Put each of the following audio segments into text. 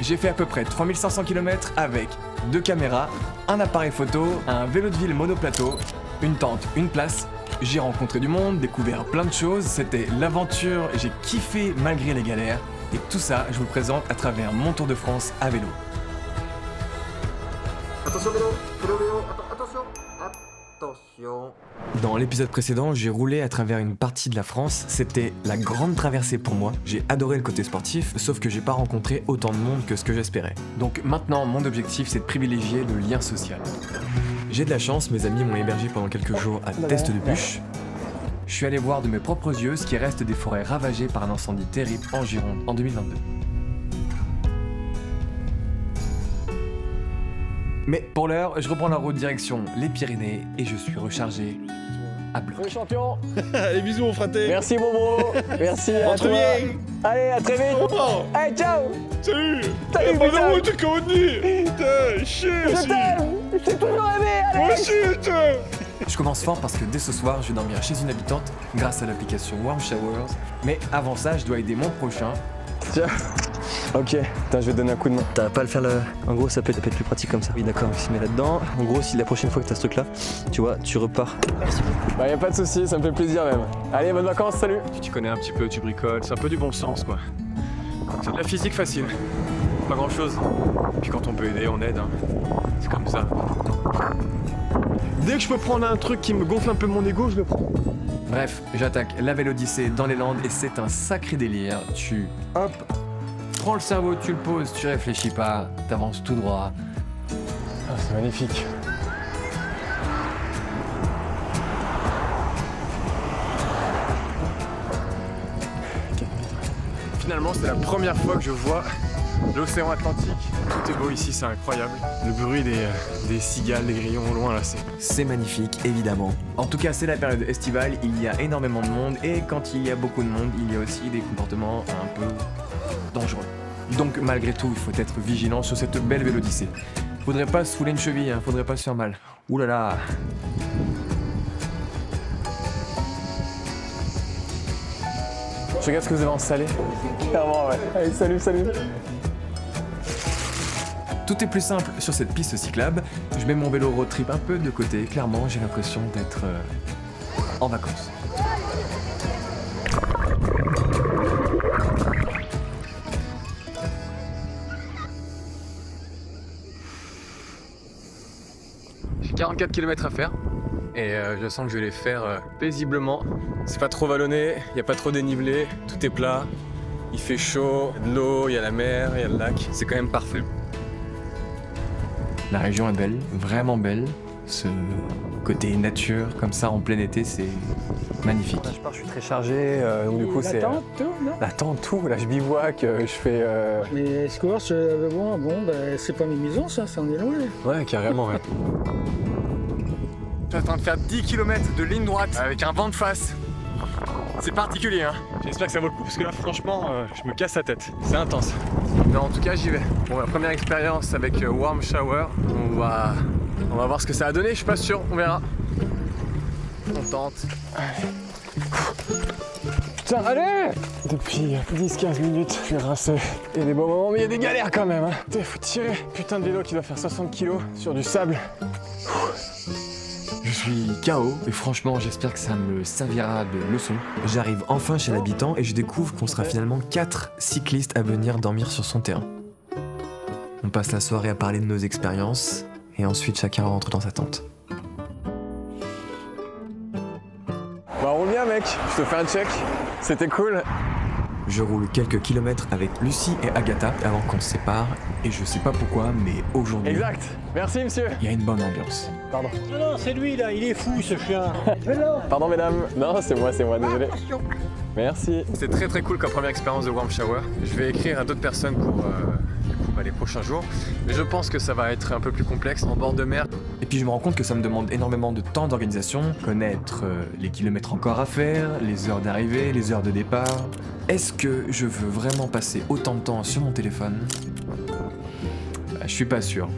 J'ai fait à peu près 3500 km avec 2 caméras, un appareil photo, un vélo de ville monoplateau, une tente, une place. J'ai rencontré du monde, découvert plein de choses, c'était l'aventure, j'ai kiffé malgré les galères. Et tout ça, je vous le présente à travers mon Tour de France à vélo. Attention vélo, attention. Dans l'épisode précédent, j'ai roulé à travers une partie de la France. C'était la grande traversée pour moi. J'ai adoré le côté sportif, sauf que j'ai pas rencontré autant de monde que ce que j'espérais. Donc maintenant, mon objectif, c'est de privilégier le lien social. J'ai de la chance, mes amis m'ont hébergé pendant quelques jours à Teste de Bûche. Je suis allé voir de mes propres yeux ce qui reste des forêts ravagées par un incendie terrible en Gironde en 2022. Mais pour l'heure, je reprends la route direction les Pyrénées et je suis rechargé à bloc. Le champion. Allez, bisous mon fraté. Merci Momo. Merci à toi. Allez, à très vite. Allez, ciao. Salut. Salut, Pas putain. de route, comment on dit. Putain, chier Je aussi. t'aime. Je t'ai toujours aimé, Moi allez. aussi, putain. Je commence fort parce que dès ce soir, je vais dormir chez une habitante grâce à l'application Warm Showers. Mais avant ça, je dois aider mon prochain. Tiens. Ok, attends, je vais te donner un coup de main. T'as pas à le faire là. En gros, ça peut être plus pratique comme ça. Oui, d'accord, il se met là-dedans. En gros, si la prochaine fois que t'as ce truc là, tu vois, tu repars. Merci beaucoup. Bah, y a pas de soucis, ça me fait plaisir même. Allez, bonnes vacances, salut. Tu t'y connais un petit peu, tu bricoles, c'est un peu du bon sens quoi. C'est de la physique facile. Pas grand chose. Puis quand on peut aider, on aide. Hein. C'est comme ça. Dès que je peux prendre un truc qui me gonfle un peu mon ego, je le prends. Bref, j'attaque la Vélodyssée dans les Landes et c'est un sacré délire. Tu, hop, prends le cerveau, tu le poses, tu réfléchis pas, t'avances tout droit. Ah, c'est magnifique. Finalement, c'est la première fois que je vois l'océan Atlantique. Tout est beau ici, c'est incroyable. Le bruit des cigales, des grillons au loin là, C'est magnifique, évidemment. En tout cas, c'est la période estivale, il y a énormément de monde et quand il y a beaucoup de monde, il y a aussi des comportements un peu dangereux. Donc malgré tout, il faut être vigilant sur cette belle Vélodyssée. Faudrait pas se fouler une cheville, hein, faudrait pas se faire mal. Ouh là là. Je regarde ce que vous avez installé. Clairement, ouais. Allez, salut, salut. Tout est plus simple sur cette piste cyclable. Je mets mon vélo road trip un peu de côté. Clairement, j'ai l'impression d'être en vacances. J'ai 44 km à faire et je sens que je vais les faire paisiblement. C'est pas trop vallonné, il n'y a pas trop dénivelé, tout est plat, il fait chaud, il y a de l'eau, il y a la mer, il y a le lac, c'est quand même parfait. La région est belle, vraiment belle. Ce côté nature, comme ça, en plein été, c'est magnifique. Là, je pars, je suis très chargé, donc du coup c'est... L'attente, tout, non? La tente, tout, là je bivouac, je fais... Mais Scorch, bon, c'est pas mes maisons, ça en est loin. Ouais, carrément, ouais. Je suis en train de faire 10 km de ligne droite avec un vent de face. C'est particulier, hein. J'espère que ça vaut le coup parce que là, franchement, je me casse la tête. C'est intense. Mais en tout cas, j'y vais. Bon, la première expérience avec Warm Shower. On va voir ce que ça a donné. Je suis pas sûr, on verra. On tente. Putain, allez! Depuis 10-15 minutes, je suis rincé. Il y a des bons moments, mais il y a des galères quand même, hein. Putain, faut tirer. Putain de vélo qui doit faire 60 kg sur du sable. Je suis KO et franchement, j'espère que ça me servira de leçon. J'arrive enfin chez l'habitant et je découvre qu'on sera finalement 4 cyclistes à venir dormir sur son terrain. On passe la soirée à parler de nos expériences et ensuite chacun rentre dans sa tente. Bah, roule bien, mec. Je te fais un check. C'était cool. Je roule quelques kilomètres avec Lucie et Agatha avant qu'on se sépare et je sais pas pourquoi, mais aujourd'hui, Exact. Merci, monsieur. il y a une bonne ambiance. Pardon. Non, c'est lui là, il est fou ce chien. Pardon, mesdames. Non, c'est moi, désolé. Merci. C'est très très cool comme première expérience de Warm Shower. Je vais écrire à d'autres personnes pour les prochains jours. Mais je pense que ça va être un peu plus complexe en bord de mer. Et puis je me rends compte que ça me demande énormément de temps d'organisation, connaître les kilomètres encore à faire, les heures d'arrivée, les heures de départ. Est-ce que je veux vraiment passer autant de temps sur mon téléphone? Je suis pas sûr.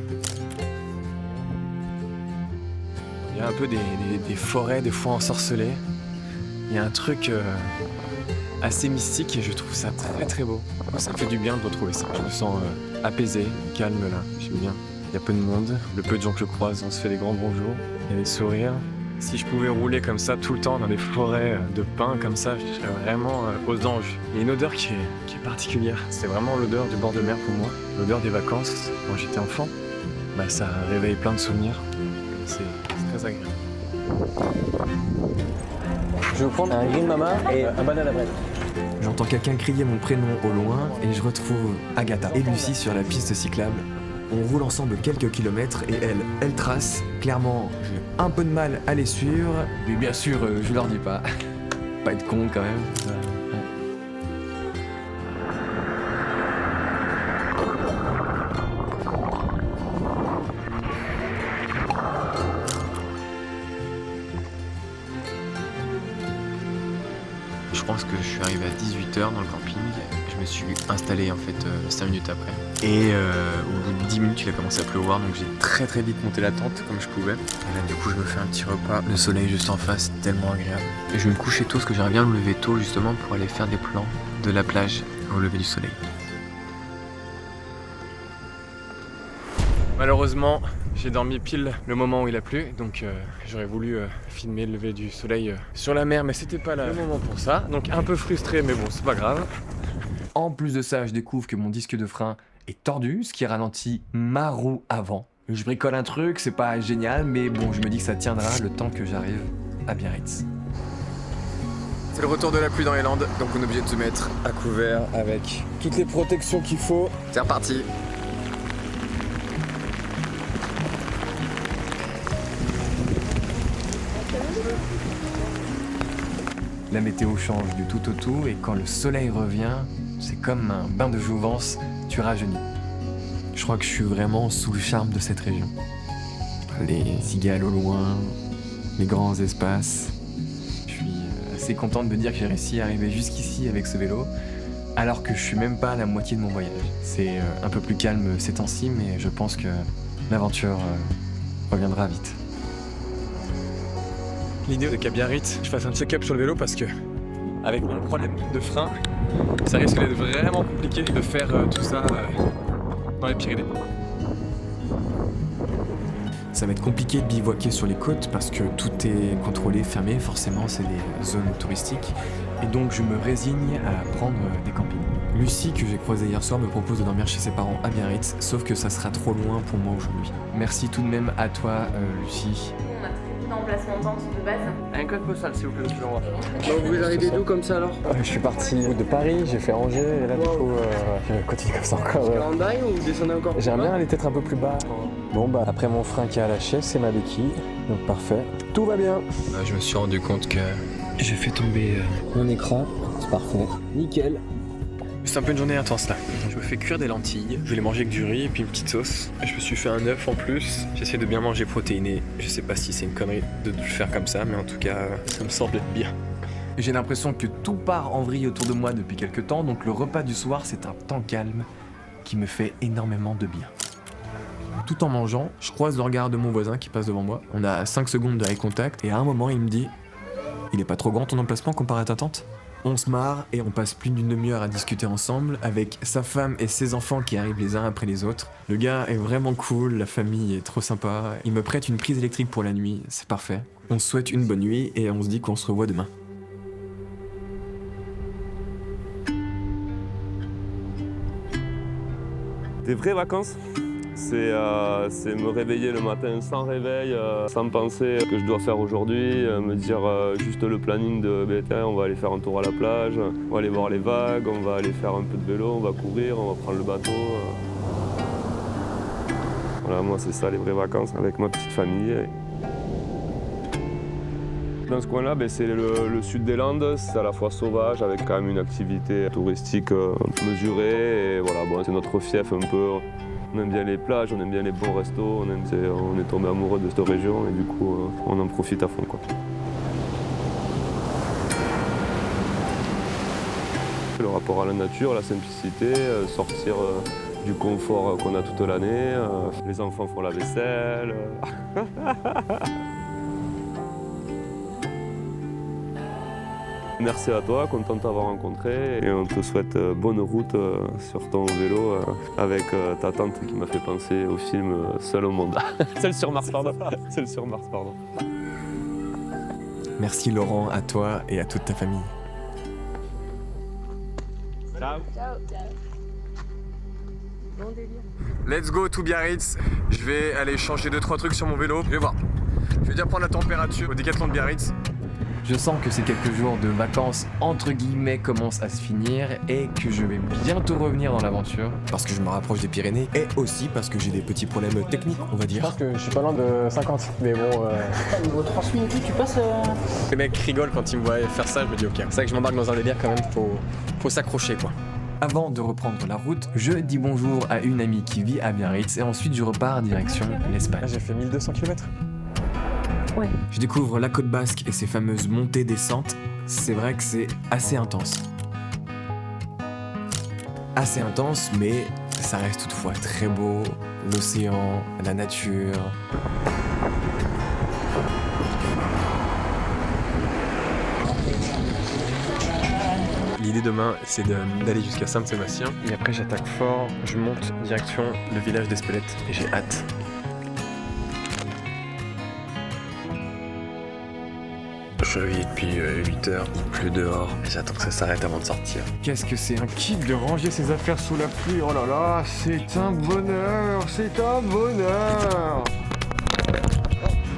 Il y a un peu des forêts des fois ensorcelées. Il y a un truc assez mystique et je trouve ça très très beau. Ça me fait du bien de retrouver ça. Je me sens apaisé, calme là, j'aime bien. Il y a peu de monde, le peu de gens que je croise, on se fait des grands bonjours, il y a des sourires. Si je pouvais rouler comme ça tout le temps dans des forêts de pins comme ça, je serais vraiment aux anges. Il y a une odeur qui est particulière. C'est vraiment l'odeur du bord de mer pour moi, l'odeur des vacances quand j'étais enfant. Bah, ça réveille plein de souvenirs. C'est très agréable. Je vais vous prendre un green mama et un banana bread. J'entends quelqu'un crier mon prénom au loin et je retrouve Agatha et Lucie sur la piste cyclable. On roule ensemble quelques kilomètres et elle trace. Clairement, j'ai un peu de mal à les suivre, mais bien sûr, je leur dis pas. Pas être con quand même. Je pense que je suis arrivé à 18h dans le camping. Je me suis installé en fait 5 minutes après. Et au bout de 10 minutes il a commencé à pleuvoir, donc j'ai très très vite monté la tente comme je pouvais. Et là du coup je me fais un petit repas, le soleil juste en face, tellement agréable. Et je vais me coucher tôt parce que j'aimerais bien me lever tôt justement pour aller faire des plans de la plage au lever du soleil. Malheureusement, j'ai dormi pile le moment où il a plu, donc j'aurais voulu filmer le lever du soleil sur la mer, mais c'était pas le moment pour ça. Donc un peu frustré, mais bon, c'est pas grave. En plus de ça, je découvre que mon disque de frein est tordu, ce qui ralentit ma roue avant. Je bricole un truc, c'est pas génial, mais bon, je me dis que ça tiendra le temps que j'arrive à Biarritz. C'est le retour de la pluie dans les Landes, donc on est obligé de se mettre à couvert avec toutes les protections qu'il faut. C'est reparti. La météo change du tout au tout et quand le soleil revient, c'est comme un bain de jouvence, tu rajeunis. Je crois que je suis vraiment sous le charme de cette région. Les cigales au loin, les grands espaces. Je suis assez content de me dire que j'ai réussi à arriver jusqu'ici avec ce vélo, alors que je suis même pas à la moitié de mon voyage. C'est un peu plus calme ces temps-ci, mais je pense que l'aventure reviendra vite. L'idée c'est qu'à Biarritz, je fasse un check-up sur le vélo parce que, avec mon problème de frein, ça risque d'être vraiment compliqué de faire tout ça dans les Pyrénées. Ça va être compliqué de bivouaquer sur les côtes parce que tout est contrôlé, fermé, forcément c'est des zones touristiques. Et donc je me résigne à prendre des campings. Lucie, que j'ai croisée hier soir, me propose de dormir chez ses parents à Biarritz, sauf que ça sera trop loin pour moi aujourd'hui. Merci tout de même à toi, Lucie. On a très peu d'emplacements tente de base. Un code postal s'il vous plaît, monsieur Leroy. Donc vous arrivez d'où comme ça alors? Je suis parti de Paris, j'ai fait Angers et là du coup je continue comme ça encore. Carandaille ou vous descendez encore? J'aimerais bien aller peut-être un peu plus bas. Bon bah après mon frein qui a lâché, c'est ma béquille, donc parfait. Tout va bien. Je me suis rendu compte que j'ai fait tomber mon écran, c'est parfait. Nickel. C'est un peu une journée intense là. Je me fais cuire des lentilles, je vais les manger avec du riz et puis une petite sauce. Je me suis fait un œuf en plus. J'essaie de bien manger protéiné. Je sais pas si c'est une connerie de le faire comme ça, mais en tout cas, ça me semble être bien. J'ai l'impression que tout part en vrille autour de moi depuis quelques temps, donc le repas du soir c'est un temps calme qui me fait énormément de bien. Tout en mangeant, je croise le regard de mon voisin qui passe devant moi. On a 5 secondes de eye contact et à un moment il me dit « Il est pas trop grand ton emplacement comparé à ta tante ?» On se marre et on passe plus d'une demi-heure à discuter ensemble avec sa femme et ses enfants qui arrivent les uns après les autres. Le gars est vraiment cool, la famille est trop sympa. Il me prête une prise électrique pour la nuit, c'est parfait. On se souhaite une bonne nuit et on se dit qu'on se revoit demain. Des vraies vacances, c'est me réveiller le matin sans réveil, sans penser ce que je dois faire aujourd'hui, me dire juste le planning de tiens, on va aller faire un tour à la plage, on va aller voir les vagues, on va aller faire un peu de vélo, on va courir, on va prendre le bateau. Voilà, moi c'est ça les vraies vacances avec ma petite famille. Dans ce coin-là, c'est le sud des Landes, c'est à la fois sauvage avec quand même une activité touristique mesurée. Et voilà, c'est notre fief un peu. On aime bien les plages, on aime bien les bons restos, on est tombé amoureux de cette région et du coup on en profite à fond, quoi. Le rapport à la nature, la simplicité, sortir du confort qu'on a toute l'année, les enfants font la vaisselle. Merci à toi, content de t'avoir rencontré et on te souhaite bonne route sur ton vélo avec ta tante qui m'a fait penser au film Seul au monde. Seul sur Mars, pardon. Seul sur Mars, pardon. Merci Laurent, à toi et à toute ta famille. Ciao. Bon délire. Let's go to Biarritz. Je vais aller changer 2-3 trucs sur mon vélo. Je vais voir. Je vais déjà prendre la température au Décathlon de Biarritz. Je sens que ces quelques jours de vacances entre guillemets commencent à se finir et que je vais bientôt revenir dans l'aventure. Parce que je me rapproche des Pyrénées et aussi parce que j'ai des petits problèmes techniques, on va dire. Je pense que je suis pas loin de 50, mais bon... Niveau transmis et tout, tu passes. Les mecs rigolent quand ils me voient faire ça, je me dis ok. C'est vrai que je m'embarque dans un délire quand même, faut s'accrocher quoi. Avant de reprendre la route, je dis bonjour à une amie qui vit à Biarritz et ensuite je repars direction l'Espagne. Là, j'ai fait 1200 km. Je découvre la côte basque et ses fameuses montées-descentes. C'est vrai que c'est assez intense. Assez intense, mais ça reste toutefois très beau. L'océan, la nature. L'idée demain, c'est d'aller jusqu'à Saint-Sébastien. Et après, j'attaque fort, je monte direction le village d'Espelette. Et j'ai hâte. Je suis réveillé depuis 8h, il pleut dehors, et j'attends que ça s'arrête avant de sortir. Qu'est-ce que c'est un kiff de ranger ses affaires sous la pluie, oh là là, c'est un bonheur, c'est un bonheur.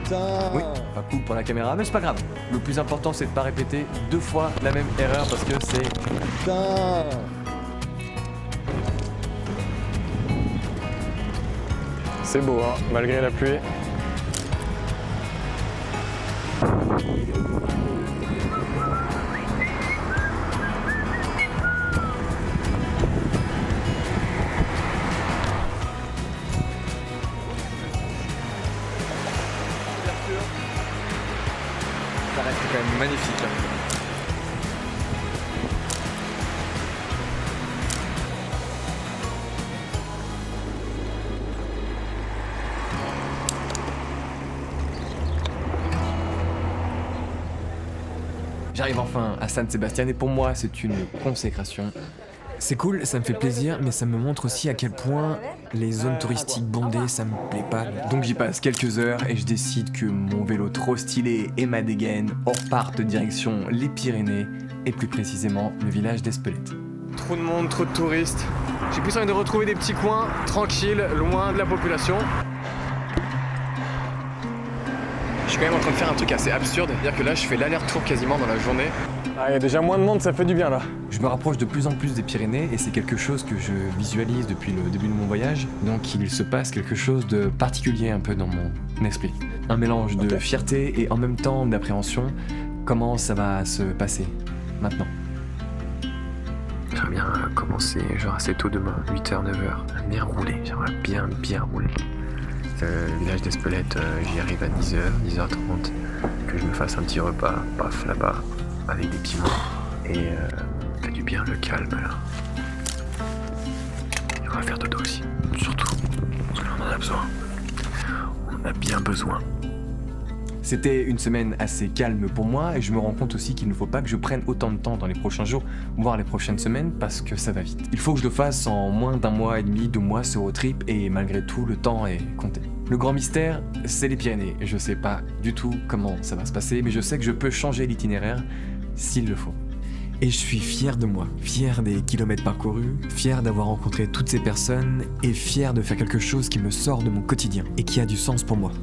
Putain. Oui, pas cool pour la caméra, mais c'est pas grave. Le plus important, c'est de pas répéter 2 fois la même erreur, parce que c'est... Putain. C'est beau, hein, malgré la pluie. Ça reste quand même magnifique. J'arrive enfin à San Sebastián et pour moi c'est une consécration. C'est cool, ça me fait plaisir, mais ça me montre aussi à quel point les zones touristiques bondées, ça me plaît pas. Donc j'y passe quelques heures et je décide que mon vélo trop stylé et ma dégaine repartent direction les Pyrénées et plus précisément le village d'Espelette. Trop de monde, trop de touristes. J'ai plus envie de retrouver des petits coins tranquilles, loin de la population. Je suis quand même en train de faire un truc assez absurde, c'est-à-dire que là je fais l'aller-retour quasiment dans la journée. Ah, il y a déjà moins de monde, ça fait du bien là. Je me rapproche de plus en plus des Pyrénées et c'est quelque chose que je visualise depuis le début de mon voyage. Donc il se passe quelque chose de particulier un peu dans mon esprit. Un mélange de fierté et en même temps d'appréhension. Comment ça va se passer maintenant? J'aimerais bien commencer genre assez tôt demain, 8h, 9h, bien rouler, j'aimerais bien rouler. Le village d'Espelette, j'y arrive à 10h, 10h30, que je me fasse un petit repas, paf, là-bas, avec des piments, et fait du bien le calme là. Et on va faire dodo aussi, surtout, parce qu'on en a besoin. On en a bien besoin. C'était une semaine assez calme pour moi et je me rends compte aussi qu'il ne faut pas que je prenne autant de temps dans les prochains jours, voire les prochaines semaines, parce que ça va vite. Il faut que je le fasse en moins d'1 mois et demi, 2 mois ce road trip et malgré tout le temps est compté. Le grand mystère, c'est les Pyrénées. Je sais pas du tout comment ça va se passer, mais je sais que je peux changer l'itinéraire s'il le faut. Et je suis fier de moi, fier des kilomètres parcourus, fier d'avoir rencontré toutes ces personnes et fier de faire quelque chose qui me sort de mon quotidien et qui a du sens pour moi.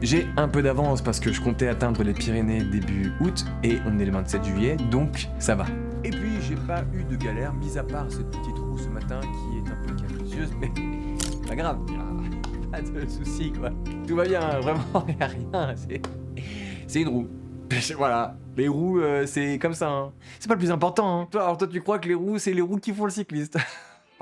J'ai un peu d'avance parce que je comptais atteindre les Pyrénées début août et on est le 27 juillet, donc ça va. Et puis j'ai pas eu de galère, mis à part cette petite roue ce matin qui est un peu capricieuse, mais pas grave, pas de soucis quoi. Tout va bien, vraiment, y a rien, c'est une roue. Voilà, les roues c'est comme ça, hein. C'est pas le plus important, hein. Alors toi tu crois que les roues c'est les roues qui font le cycliste?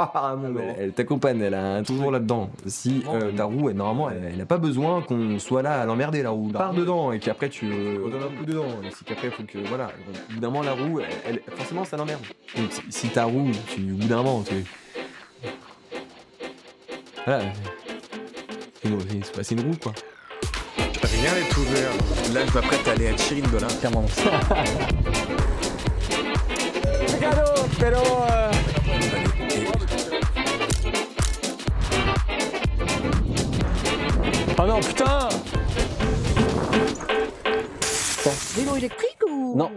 Ah non, mais elle t'accompagne, elle a toujours là-dedans. Si ta roue, normalement, elle a pas besoin qu'on soit là à l'emmerder la roue. Pars dedans et qu'après tu redonnes un coup dedans. Et si qu'après faut que voilà, évidemment la roue, forcément ça l'emmerde. Donc si ta roue, au bout d'un moment, voilà, c'est une roue quoi. Rien n'est ouvert. Là je m'apprête à aller à Chirindola. Clairement. llegado, pero... Oh non, putain! Vélo électrique ou... Non,